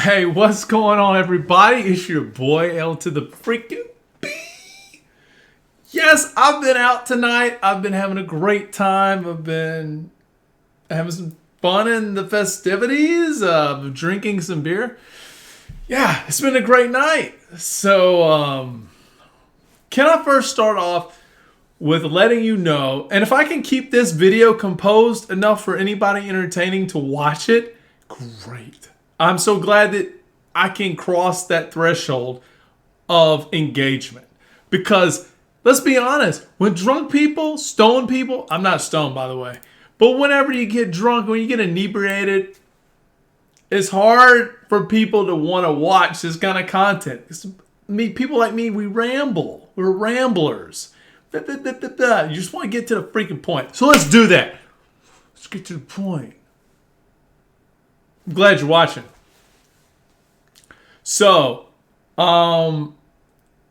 Hey, what's going on, everybody? It's your boy L to the freaking B. Yes, I've been out tonight. I've been having a great time. I've been having some fun in the festivities, drinking some beer. Yeah, it's been a great night. So, can I first start off with letting you know, and if I can keep this video composed enough for anybody entertaining to watch it, great. I'm so glad that I can cross that threshold of engagement. Because let's be honest, when drunk people, stoned people, I'm not stoned by the way, but whenever you get drunk, when you get inebriated, it's hard for people to want to watch this kind of content. People like me, we ramble. We're ramblers. You just want to get to the freaking point. So let's do that. Let's get to the point. I'm glad you're watching. So, the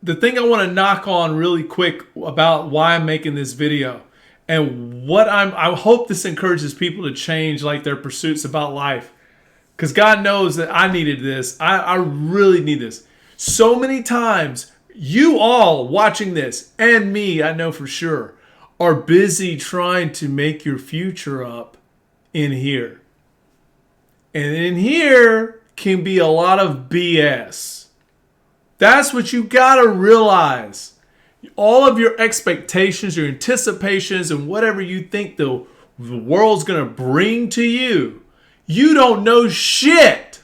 thing I want to knock on really quick about why I'm making this video and I hope this encourages people to change like their pursuits about life. Because God knows that I needed this. I really need this. So many times, you all watching this, and me, I know for sure, are busy trying to make your future up in here. And in here can be a lot of BS. That's what you gotta realize. All of your expectations, your anticipations, and whatever you think the world's gonna bring to you, you don't know shit.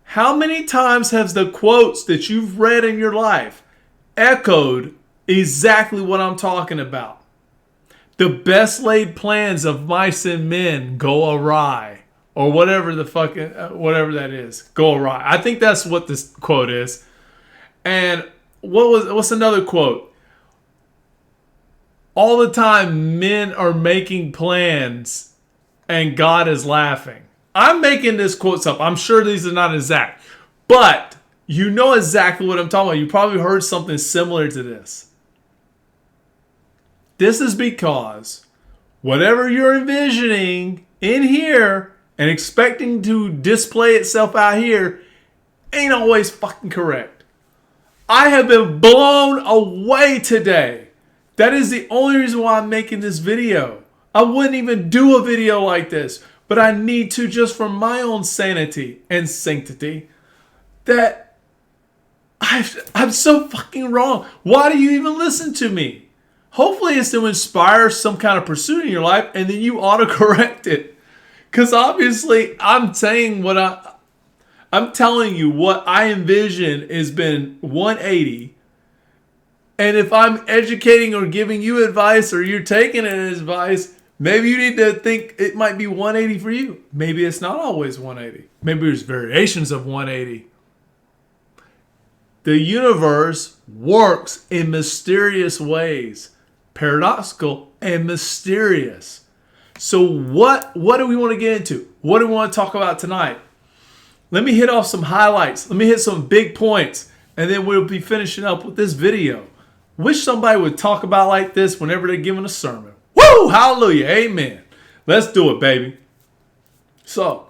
How many times has the quotes that you've read in your life echoed exactly what I'm talking about? The best laid plans of mice and men go awry. Or whatever the fucking, whatever that is. Go awry. I think that's what this quote is. And what's another quote? All the time men are making plans and God is laughing. I'm making this quotes up. I'm sure these are not exact. But you know exactly what I'm talking about. You probably heard something similar to this. This is because whatever you're envisioning in here and expecting to display itself out here ain't always fucking correct. I have been blown away today. That is the only reason why I'm making this video. I wouldn't even do a video like this, but I need to just for my own sanity and sanctity that I'm so fucking wrong. Why do you even listen to me? Hopefully it's to inspire some kind of pursuit in your life and then you autocorrect it. Because obviously I'm saying I'm telling you what I envision has been 180. And if I'm educating or giving you advice or you're taking it as advice, maybe you need to think it might be 180 for you. Maybe it's not always 180. Maybe there's variations of 180. The universe works in mysterious ways. Paradoxical and mysterious. So what do we want to get into? What do we want to talk about tonight? Let me hit off some highlights. Let me hit some big points. And then we'll be finishing up with this video. Wish somebody would talk about like this whenever they're giving a sermon. Woo! Hallelujah. Amen. Let's do it, baby. So,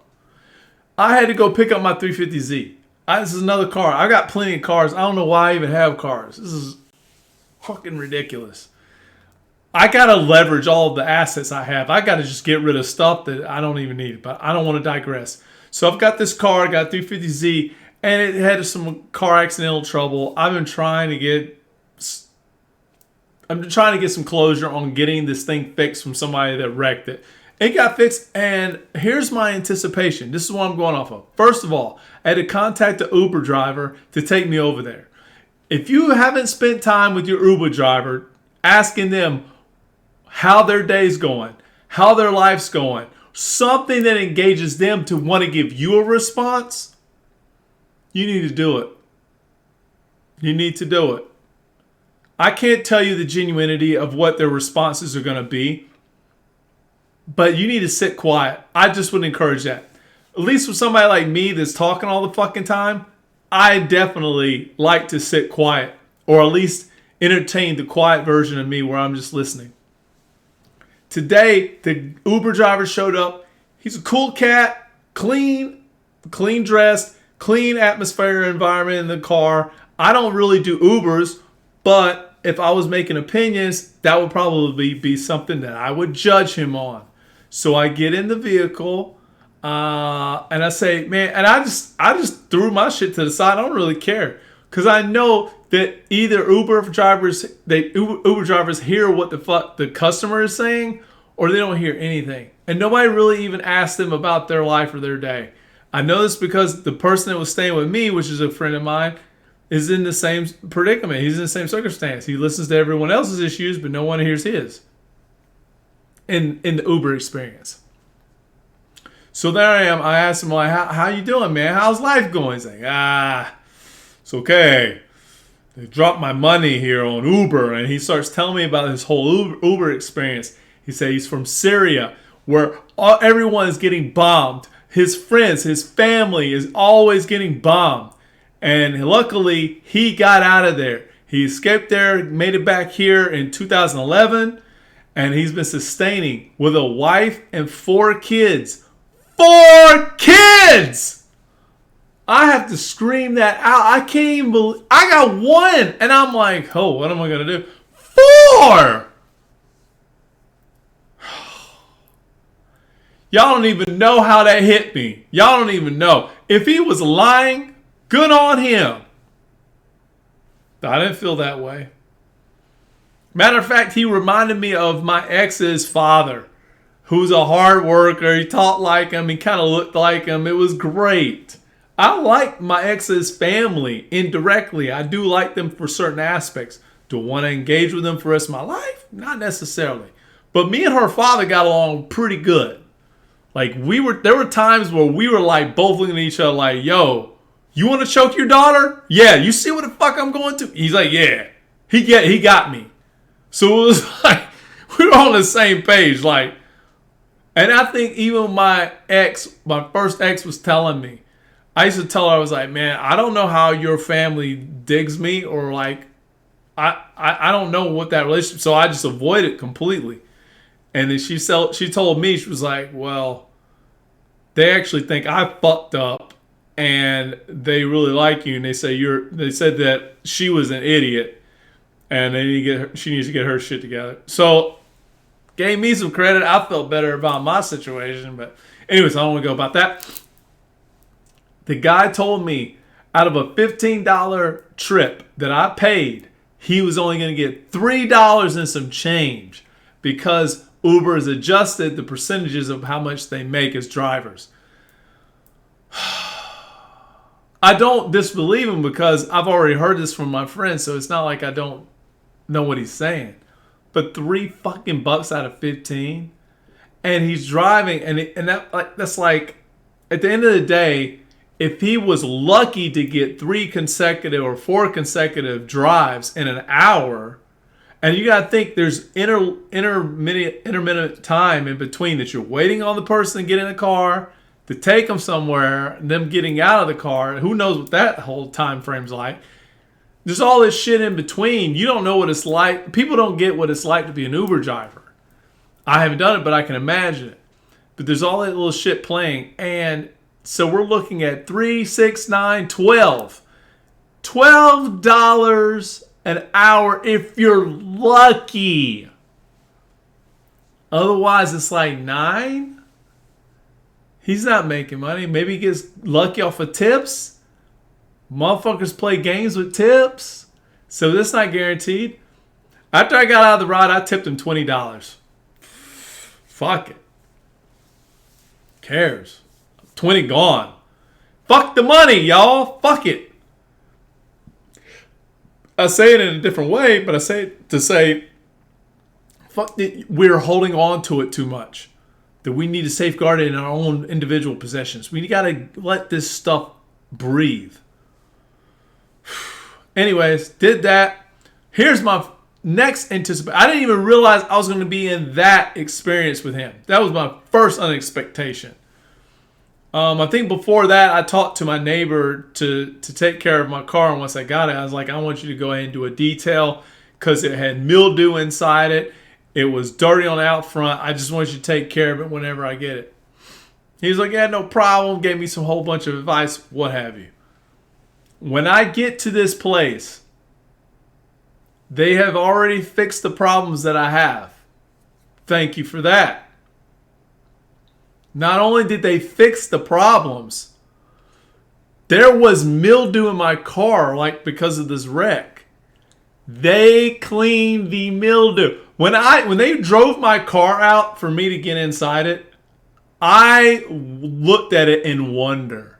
I had to go pick up my 350Z. This is another car. I got plenty of cars. I don't know why I even have cars. This is fucking ridiculous. I got to leverage all of the assets I have. I got to just get rid of stuff that I don't even need. But I don't want to digress. So I've got this car. I got 350Z. And it had some car accidental trouble. I'm trying to get some closure on getting this thing fixed from somebody that wrecked it. It got fixed, and here's my anticipation. This is what I'm going off of. First of all, I had to contact the Uber driver to take me over there. If you haven't spent time with your Uber driver, asking them how their day's going, how their life's going, something that engages them to want to give you a response, you need to do it. You need to do it. I can't tell you the genuinity of what their responses are going to be, but you need to sit quiet. I just would encourage that. At least with somebody like me that's talking all the fucking time, I definitely like to sit quiet, or at least entertain the quiet version of me where I'm just listening. Today, the Uber driver showed up. He's a cool cat, clean dressed, clean atmosphere environment in the car. I don't really do Ubers, but if I was making opinions, that would probably be something that I would judge him on. So I get in the vehicle, and I say, man, and I just threw my shit to the side. I don't really care, because I know that either Uber drivers hear what the fuck the customer is saying, or they don't hear anything, and nobody really even asked them about their life or their day. I know this because the person that was staying with me, which is a friend of mine, is in the same predicament. He's in the same circumstance. He listens to everyone else's issues, but no one hears his in the Uber experience. So there I am. I asked him, like, how you doing, man? How's life going? He's like, it's okay. They dropped my money here on Uber. And he starts telling me about his whole Uber experience. He said he's from Syria, where everyone is getting bombed. His friends, his family is always getting bombed. And luckily, he got out of there. He escaped there, made it back here in 2011. And he's been sustaining with a wife and 4 kids. 4 kids! I have to scream that out. I can't even believe. I got 1. And I'm like, oh, what am I going to do? 4! Y'all don't even know how that hit me. Y'all don't even know. If he was lying, good on him. I didn't feel that way. Matter of fact, he reminded me of my ex's father, who's a hard worker. He talked like him. He kind of looked like him. It was great. I like my ex's family indirectly. I do like them for certain aspects. Do I want to engage with them for the rest of my life? Not necessarily. But me and her father got along pretty good. Like, there were times where we were like both looking at each other like, yo, you want to choke your daughter? Yeah, you see what the fuck I'm going to? He's like, yeah. He got me. So it was like, we were on the same page. Like, and I think even my first ex was telling me, I used to tell her, I was like, man, I don't know how your family digs me, or like, I don't know what that relationship, so I just avoid it completely. And then she told me, she was like, well, they actually think I fucked up and they really like you. And they said that she was an idiot and she needs to get her shit together. So gave me some credit. I felt better about my situation. But anyways, I don't want to go about that. The guy told me out of a $15 trip that I paid, he was only going to get $3 and some change, because Uber has adjusted the percentages of how much they make as drivers. I don't disbelieve him, because I've already heard this from my friends, so it's not like I don't know what he's saying. But $3 out of 15, and he's driving, and that's like, at the end of the day, if he was lucky to get 3 consecutive or 4 consecutive drives in an hour. And you got to think there's intermittent time in between that you're waiting on the person to get in the car, to take them somewhere, and them getting out of the car. Who knows what that whole time frame's like. There's all this shit in between. You don't know what it's like. People don't get what it's like to be an Uber driver. I haven't done it, but I can imagine it. But there's all that little shit playing. And so we're looking at 3, 6, 9, 12. $12 an hour if you're lucky. Otherwise, it's like 9. He's not making money. Maybe he gets lucky off of tips. Motherfuckers play games with tips. So that's not guaranteed. After I got out of the ride, I tipped him $20. Fuck it. Cares? 20 gone. Fuck the money, y'all. Fuck it. I say it in a different way, but I say it to say, fuck it, we're holding on to it too much. That we need to safeguard it in our own individual possessions. We got to let this stuff breathe. Anyways, did that. Here's my next anticipation. I didn't even realize I was going to be in that experience with him. That was my first unexpectation. I think before that, I talked to my neighbor to take care of my car. And once I got it, I was like, I want you to go ahead and do a detail, because it had mildew inside it. It was dirty on the out front. I just want you to take care of it whenever I get it. He's like, yeah, no problem. Gave me some whole bunch of advice, what have you. When I get to this place, they have already fixed the problems that I have. Thank you for that. Not only did they fix the problems, there was mildew in my car, like because of this wreck. They cleaned the mildew. When they drove my car out for me to get inside it, I looked at it in wonder.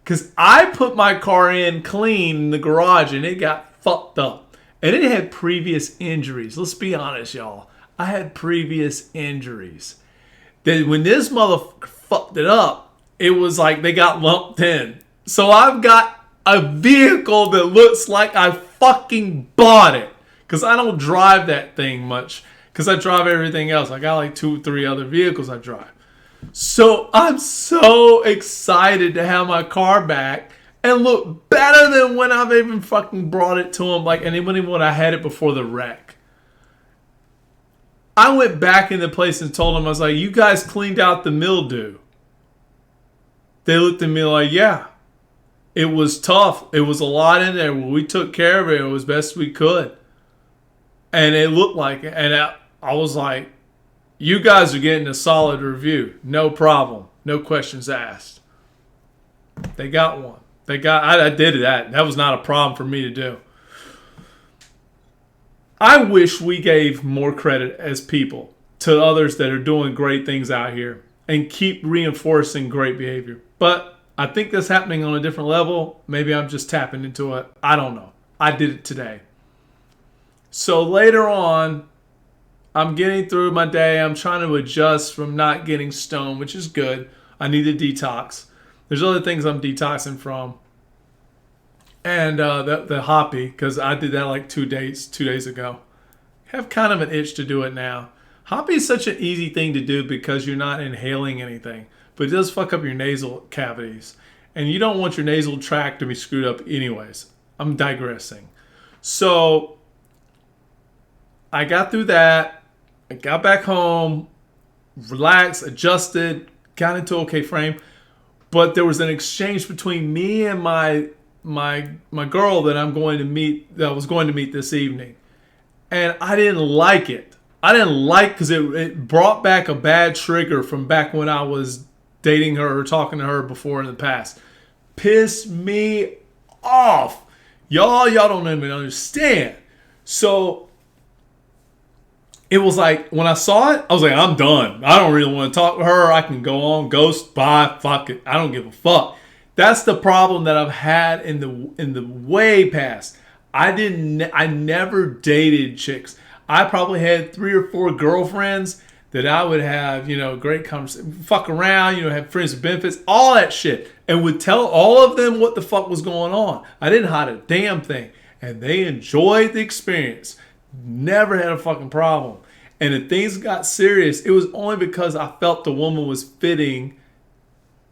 Because I put my car in clean in the garage and it got fucked up. And it had previous injuries. Let's be honest, y'all. I had previous injuries. That when this motherfucker fucked it up, it was like they got lumped in. So I've got a vehicle that looks like I fucking bought it. Because I don't drive that thing much. Because I drive everything else. I got like 2 or 3 other vehicles I drive. So I'm so excited to have my car back and look better than when I've even fucking brought it to them. Like, and even when I had it before the wreck. I went back in the place and told them, I was like, you guys cleaned out the mildew. They looked at me like, yeah. It was tough. It was a lot in there. We took care of it. It was best we could. And it looked like it. And I was like, you guys are getting a solid review. No problem. No questions asked. They got one. I did that. That was not a problem for me to do. I wish we gave more credit as people to others that are doing great things out here and keep reinforcing great behavior. But I think that's happening on a different level. Maybe I'm just tapping into it. I don't know. I did it today. So later on, I'm getting through my day. I'm trying to adjust from not getting stoned, which is good. I need a detox. There's other things I'm detoxing from. And the hoppy, because I did that like 2 days ago. Have kind of an itch to do it now. Hoppy is such an easy thing to do because you're not inhaling anything. But it does fuck up your nasal cavities. And you don't want your nasal tract to be screwed up anyways. I'm digressing. So I got through that. I got back home, relaxed, adjusted, got into okay frame. But there was an exchange between me and my girl that I was going to meet this evening. And I didn't like it. I didn't like because it brought back a bad trigger from back when I was dating her or talking to her before in the past. Pissed me off. Y'all don't even understand. So it was like, when I saw it, I was like, I'm done. I don't really want to talk to her. I can go on, ghost, bye, fuck it. I don't give a fuck. That's the problem that I've had in the way past. I never dated chicks. I probably had 3 or 4 girlfriends that I would have, great conversation, fuck around, have friends with benefits, all that shit. And would tell all of them what the fuck was going on. I didn't hide a damn thing. And they enjoyed the experience. Never had a fucking problem. And if things got serious, it was only because I felt the woman was fitting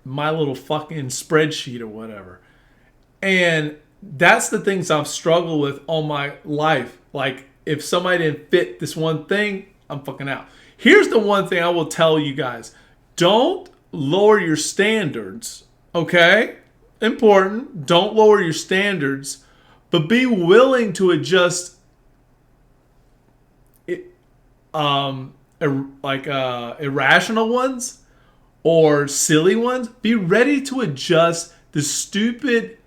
my little fucking spreadsheet or whatever. And that's the things I've struggled with all my life. Like, if somebody didn't fit this one thing, I'm fucking out. Here's the one thing I will tell you guys. Don't lower your standards, okay? Important. Don't lower your standards, but be willing to adjust irrational ones or silly ones. Be ready to adjust the stupid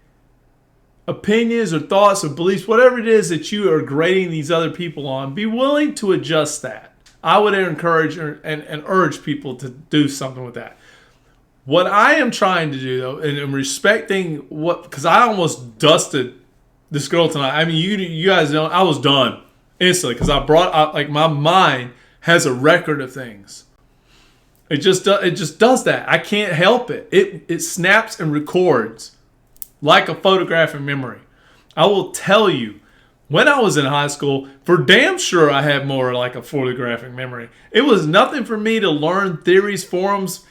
opinions or thoughts or beliefs, whatever it is that you are grading these other people on. Be willing to adjust that. I would encourage and urge people to do something with that. What I am trying to do, though, and respecting because I almost dusted this girl tonight. I mean, you guys know I was done instantly because I brought out, like, my mind has a record of things. It just does that. I can't help it. It snaps and records like a photographic memory. I will tell you, when I was in high school, for damn sure I had more like a photographic memory. It was nothing for me to learn theories, forms,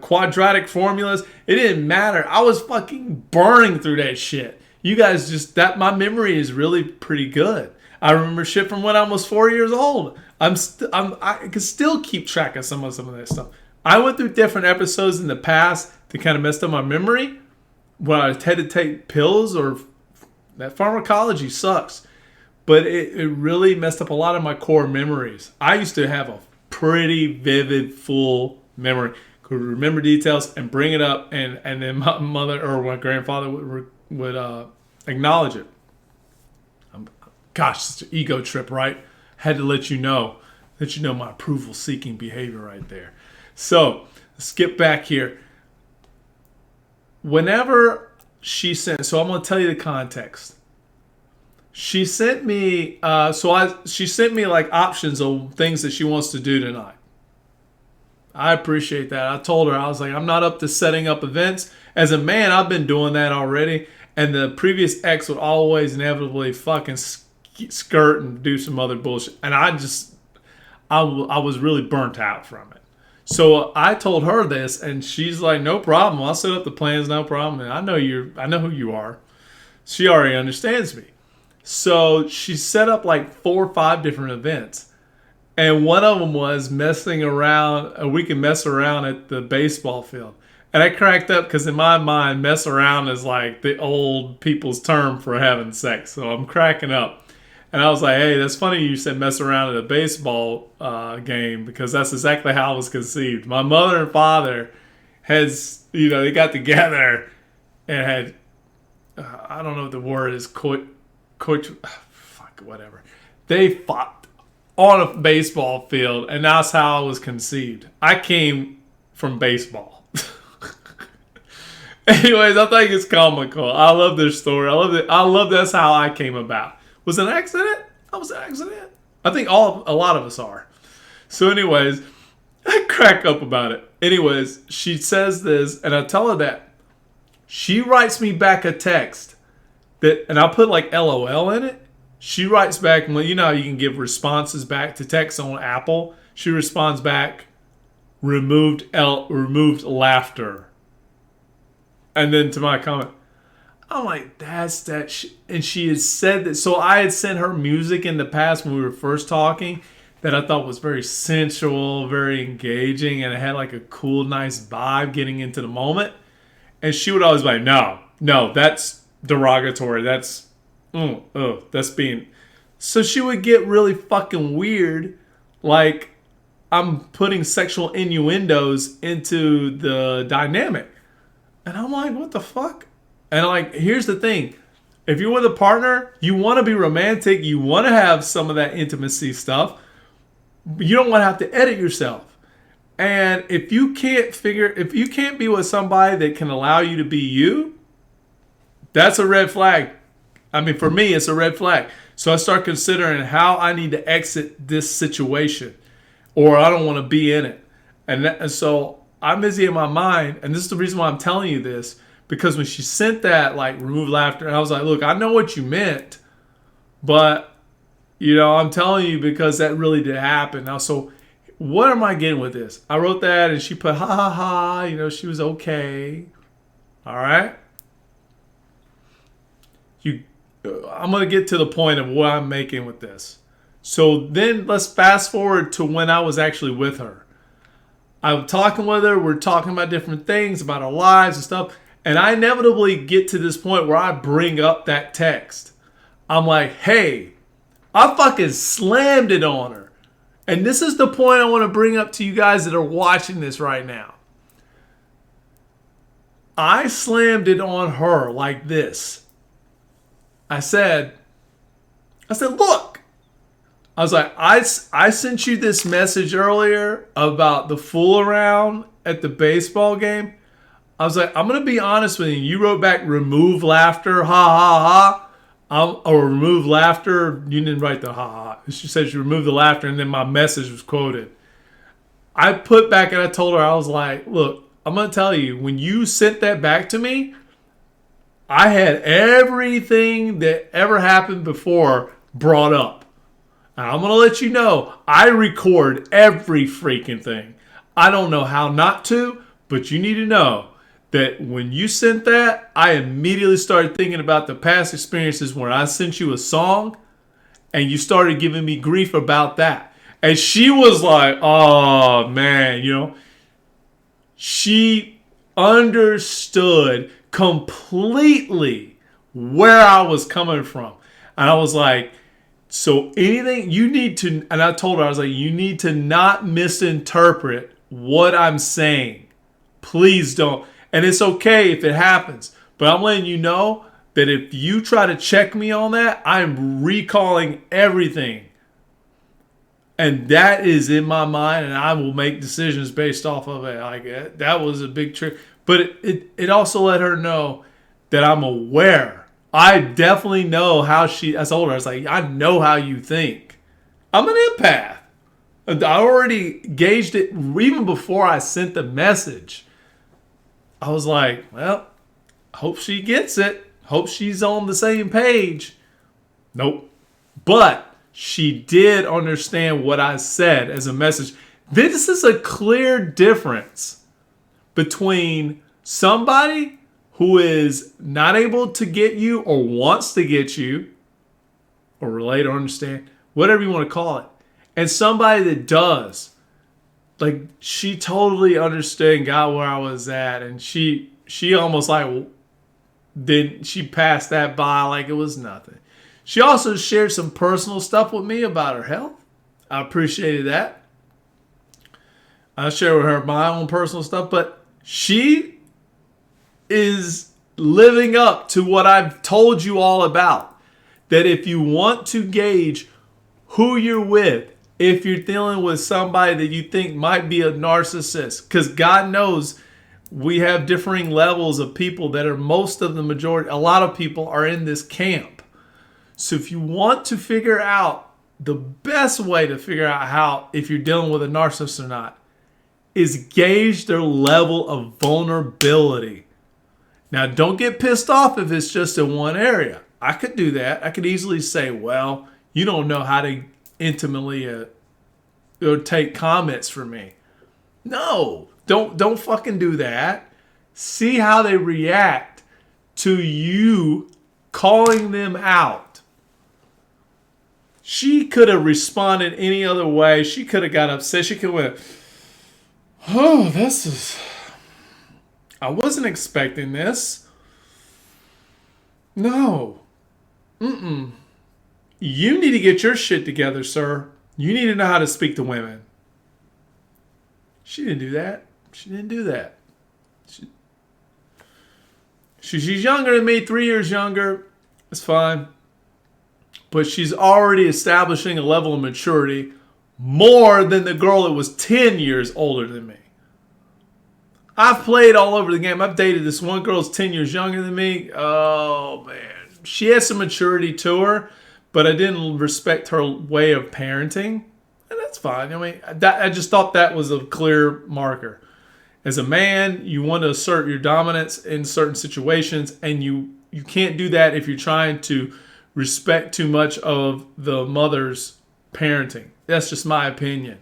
quadratic formulas. It didn't matter. I was fucking burning through that shit. You guys my memory is really pretty good. I remember shit from when I was 4 years old. I can still keep track of some of that stuff. I went through different episodes in the past that kind of messed up my memory when I had to take pills, or that pharmacology sucks. But it really messed up a lot of my core memories. I used to have a pretty vivid, full memory. Could remember details and bring it up, and then my mother or my grandfather would acknowledge it. Gosh, it's an ego trip, right? Had to let you know my approval-seeking behavior right there. So, let's get back here. Whenever she sent, so I'm going to tell you the context. She sent me, she sent me like options of things that she wants to do tonight. I appreciate that. I told her, I was like, I'm not up to setting up events. As a man, I've been doing that already. And the previous ex would always inevitably fucking skirt and do some other bullshit. And I was really burnt out from it. So I told her this, and she's like, no problem. I'll set up the plans, no problem. And I know who you are. She already understands me. So she set up like 4 or 5 different events. And one of them was messing around. We can mess around at the baseball field. And I cracked up because in my mind, mess around is like the old people's term for having sex. So I'm cracking up. And I was like, hey, that's funny you said mess around at a baseball game, because that's exactly how I was conceived. My mother and father they got together and had, I don't know what the word is, whatever. They fought on a baseball field, and that's how I was conceived. I came from baseball. Anyways, I think it's comical. I love their story. I love that's how I came about. Was it an accident? I was an accident. I think a lot of us are. So anyways, I crack up about it. Anyways, she says this, and I tell her that. She writes me back a text and I'll put like LOL in it. She writes back, well, you know how you can give responses back to text on Apple. She responds back, removed laughter. And then to my comment, I'm like, that's that and she had said that. So I had sent her music in the past when we were first talking that I thought was very sensual, very engaging, and it had like a cool, nice vibe getting into the moment. And she would always be like, no, that's derogatory. That's being. So she would get really fucking weird, like I'm putting sexual innuendos into the dynamic. And I'm like, what the fuck? And like, here's the thing. If you're with a partner, you want to be romantic. You want to have some of that intimacy stuff. But you don't want to have to edit yourself. And if you can't be with somebody that can allow you to be you, that's a red flag. I mean, for me, it's a red flag. So I start considering how I need to exit this situation, or I don't want to be in it. And so I'm busy in my mind, and this is the reason why I'm telling you this, because when she sent that, like, remove laughter, and I was like, look, I know what you meant, but, I'm telling you because that really did happen. Now, so what am I getting with this? I wrote that, and she put, ha, ha, ha, she was okay. All right? I'm going to get to the point of what I'm making with this. So then let's fast forward to when I was actually with her. I'm talking with her. We're talking about different things, about our lives and stuff. And I inevitably get to this point where I bring up that text. I'm like, hey, I fucking slammed it on her. And this is the point I want to bring up to you guys that are watching this right now. I slammed it on her like this. I said, look. I was like, I sent you this message earlier about the fool around at the baseball game. I was like, I'm going to be honest with you. You wrote back, remove laughter, ha, ha, ha. Or remove laughter. You didn't write the ha, ha. She said she removed the laughter, and then my message was quoted. I put back and I told her, I was like, look, I'm going to tell you, when you sent that back to me, I had everything that ever happened before brought up. And I'm going to let you know, I record every freaking thing. I don't know how not to, but you need to know that when you sent that, I immediately started thinking about the past experiences where I sent you a song and you started giving me grief about that. And she was like, oh, man, She understood completely where I was coming from. And I was like, so anything you need to, and I told her, I was like, you need to not misinterpret what I'm saying. Please don't. And it's okay if it happens. But I'm letting you know that if you try to check me on that, I'm recalling everything. And that is in my mind, and I will make decisions based off of it. Like that was a big trick. But it also let her know that I'm aware. I definitely know how she, I told her, I was like, I know how you think. I'm an empath. I already gauged it even before I sent the message. I was like, well, hope she gets it. Hope she's on the same page. Nope. But she did understand what I said as a message. This is a clear difference between somebody who is not able to get you or wants to get you or relate or understand, whatever you want to call it, and somebody that does. Like, she totally understood and got where I was at, and she almost like she passed that by like it was nothing. She also shared some personal stuff with me about her health. I appreciated that. I shared with her my own personal stuff, but she is living up to what I've told you all about. That if you want to gauge who you're with, if you're dealing with somebody that you think might be a narcissist, because God knows we have differing levels of people that are most of the majority, a lot of people are in this camp. So if you want to figure out the best way to figure out how, if you're dealing with a narcissist or not, is gauge their level of vulnerability. Now, don't get pissed off if it's just in one area. I could do that. I could easily say, well, you don't know how to intimately or take comments from me. No, don't fucking do that. See how they react to you calling them out. She could have responded any other way. She could have got upset. She could have went, oh, this is, I wasn't expecting this. No. You need to get your shit together, sir. You need to know how to speak to women. She didn't do that. She didn't do that. She's younger than me, 3 years younger. It's fine. But she's already establishing a level of maturity more than the girl that was 10 years older than me. I've played all over the game. I've dated this one girl who's 10 years younger than me. Oh, man. She has some maturity to her, but I didn't respect her way of parenting. And that's fine. I mean, I just thought that was a clear marker. As a man, you want to assert your dominance in certain situations, and you can't do that if you're trying to respect too much of the mother's parenting. That's just my opinion.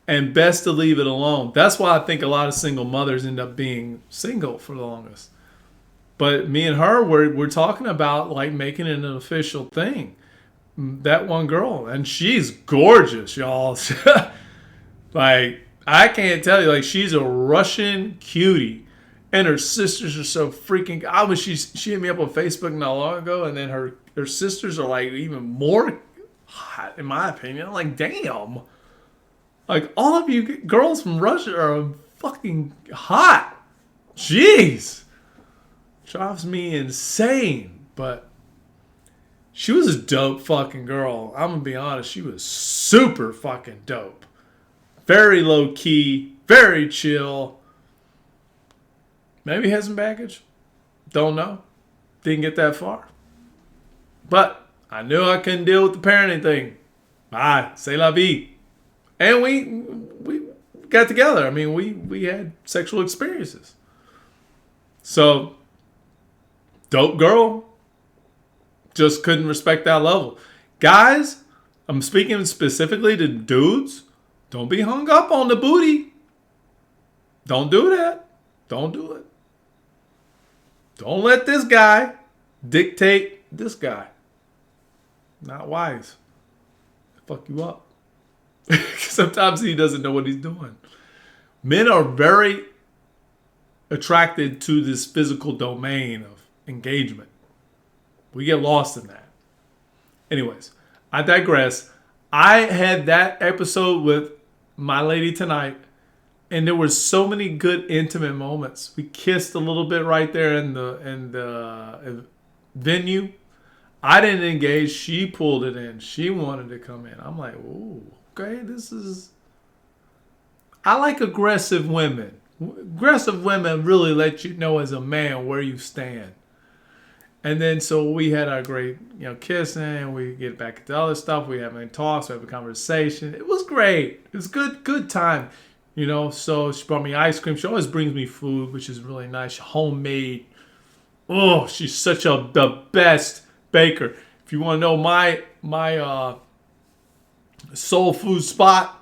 And best to leave it alone. That's why I think a lot of single mothers end up being single for the longest. But me and her, we're talking about like making it an official thing. That one girl, and she's gorgeous, y'all. Like, I can't tell you, like, she's a Russian cutie. And her sisters are so freaking, she hit me up on Facebook not long ago, and then her sisters are like even more hot, in my opinion. I'm like, damn. Like, all of you girls from Russia are fucking hot. Jeez. Drives me insane. But she was a dope fucking girl. I'm going to be honest. She was super fucking dope. Very low key. Very chill. Maybe has some baggage. Don't know. Didn't get that far. But I knew I couldn't deal with the parenting thing. Bye. C'est la vie. And we got together. I mean, we had sexual experiences. So, dope girl. Just couldn't respect that level. Guys, I'm speaking specifically to dudes. Don't be hung up on the booty. Don't do that. Don't do it. Don't let this guy dictate this guy. Not wise. Fuck you up. Sometimes he doesn't know what he's doing. Men are very attracted to this physical domain of engagement. We get lost in that. Anyways, I digress. I had that episode with my lady tonight, and there were so many good intimate moments. We kissed a little bit right there in the venue. I didn't engage. She pulled it in. She wanted to come in. I'm like, ooh, okay, this is... I like aggressive women. Aggressive women really let you know as a man where you stand. And then so we had our great, kissing. We get back into other stuff. We having talks. We have a conversation. It was great. It was good time. So she brought me ice cream. She always brings me food, which is really nice. Homemade. Oh, she's the best baker. If you want to know my soul food spot,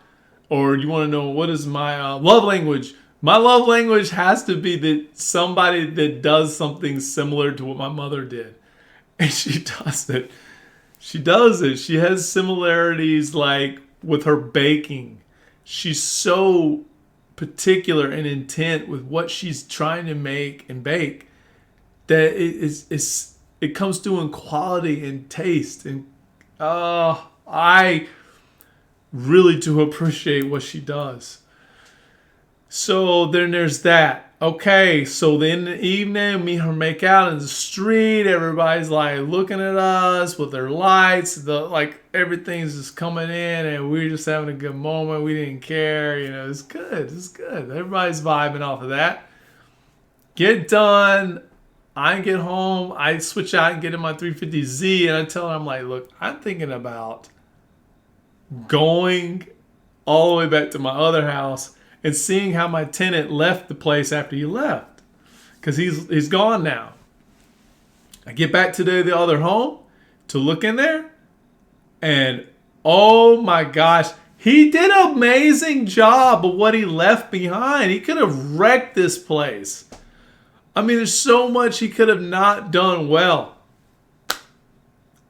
or you want to know what is my love language, my love language has to be that somebody that does something similar to what my mother did. And she does it. She does it. She has similarities like with her baking. She's so particular and intent with what she's trying to make and bake that it comes through in quality and taste. And I really do appreciate what she does. So then there's that. Okay, so then in the evening, me and her make out in the street. Everybody's like looking at us with their lights. Everything's just coming in, and we're just having a good moment. We didn't care. It's good. It's good. Everybody's vibing off of that. Get done. I get home. I switch out and get in my 350Z, and I tell her, I'm like, look, I'm thinking about going all the way back to my other house and seeing how my tenant left the place after you left. Because he's gone now. I get back to the other home to look in there. And oh my gosh, he did an amazing job of what he left behind. He could have wrecked this place. I mean, there's so much he could have not done well.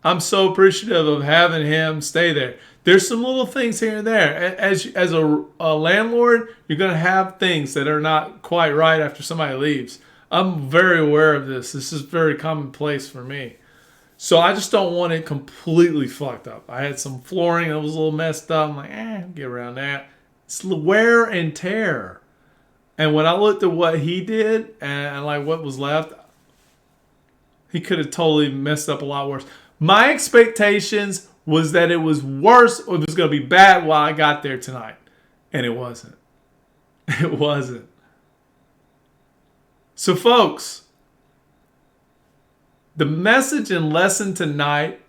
I'm so appreciative of having him stay there. There's some little things here and there. As a landlord, you're going to have things that are not quite right after somebody leaves. I'm very aware of this. This is very commonplace for me. So I just don't want it completely fucked up. I had some flooring that was a little messed up. I'm like, I'll get around that. It's wear and tear. And when I looked at what he did and like what was left, he could have totally messed up a lot worse. My expectations was that it was worse or it was going to be bad while I got there tonight. And it wasn't. It wasn't. So folks, the message and lesson tonight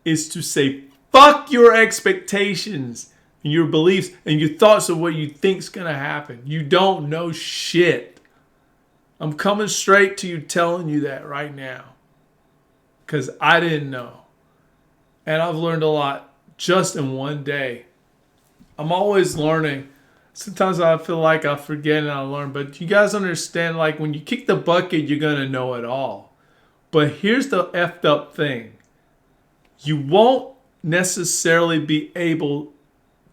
is to say, fuck your expectations and your beliefs and your thoughts of what you think's going to happen. You don't know shit. I'm coming straight to you telling you that right now. Because I didn't know. And I've learned a lot just in one day. I'm always learning. Sometimes I feel like I forget and I learn. But you guys understand, like when you kick the bucket, you're going to know it all. But here's the effed up thing. You won't necessarily be able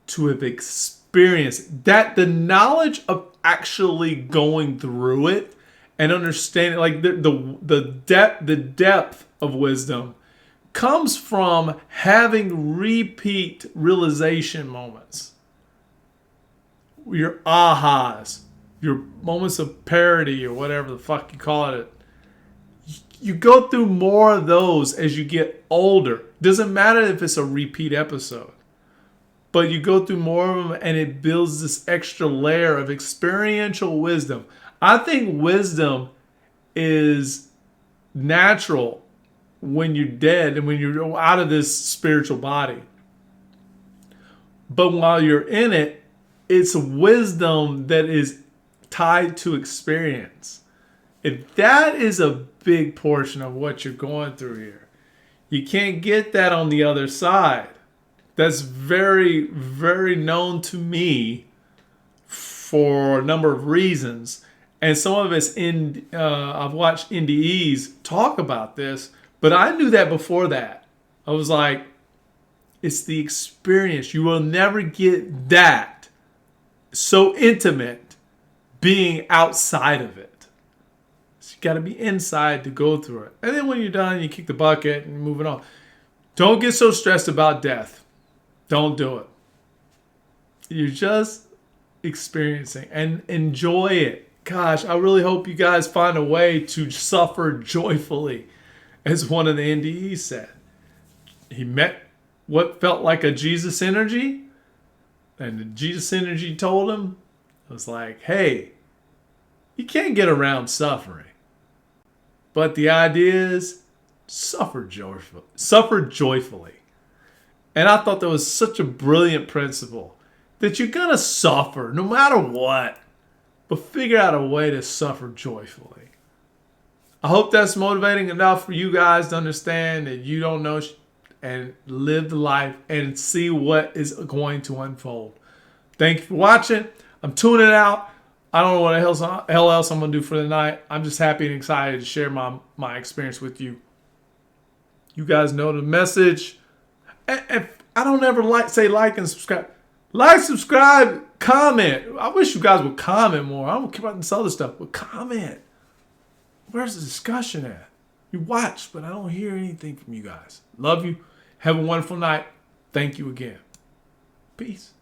to have experienced that. The knowledge of actually going through it and understanding, like the depth of wisdom comes from having repeat realization moments. Your ahas, your moments of parity or whatever the fuck you call it. You go through more of those as you get older. Doesn't matter if it's a repeat episode. But you go through more of them and it builds this extra layer of experiential wisdom. I think wisdom is natural when you're dead and when you're out of this spiritual body. But while you're in it, it's wisdom that is tied to experience. If that is a big portion of what you're going through here, you can't get that on the other side. That's very, very known to me for a number of reasons. And some of it's I've watched NDEs talk about this, but I knew that before that. I was like, it's the experience. You will never get that so intimate being outside of it. So you got to be inside to go through it. And then when you're done, you kick the bucket and moving on. Don't get so stressed about death. Don't do it. You're just experiencing and enjoy it. Gosh, I really hope you guys find a way to suffer joyfully, as one of the NDEs said. He met what felt like a Jesus energy, and the Jesus energy told him, it was like, hey, you can't get around suffering. But the idea is suffer joyfully. And I thought that was such a brilliant principle, that you're going to suffer no matter what, but figure out a way to suffer joyfully. I hope that's motivating enough for you guys to understand that you don't know and live the life and see what is going to unfold. Thank you for watching. I'm tuning out. I don't know what the hell else I'm going to do for the night. I'm just happy and excited to share my experience with you. You guys know the message. And I don't ever say like and subscribe. Like, subscribe, comment. I wish you guys would comment more. I don't care about this other stuff, but comment. Where's the discussion at? You watch, but I don't hear anything from you guys. Love you. Have a wonderful night. Thank you again. Peace.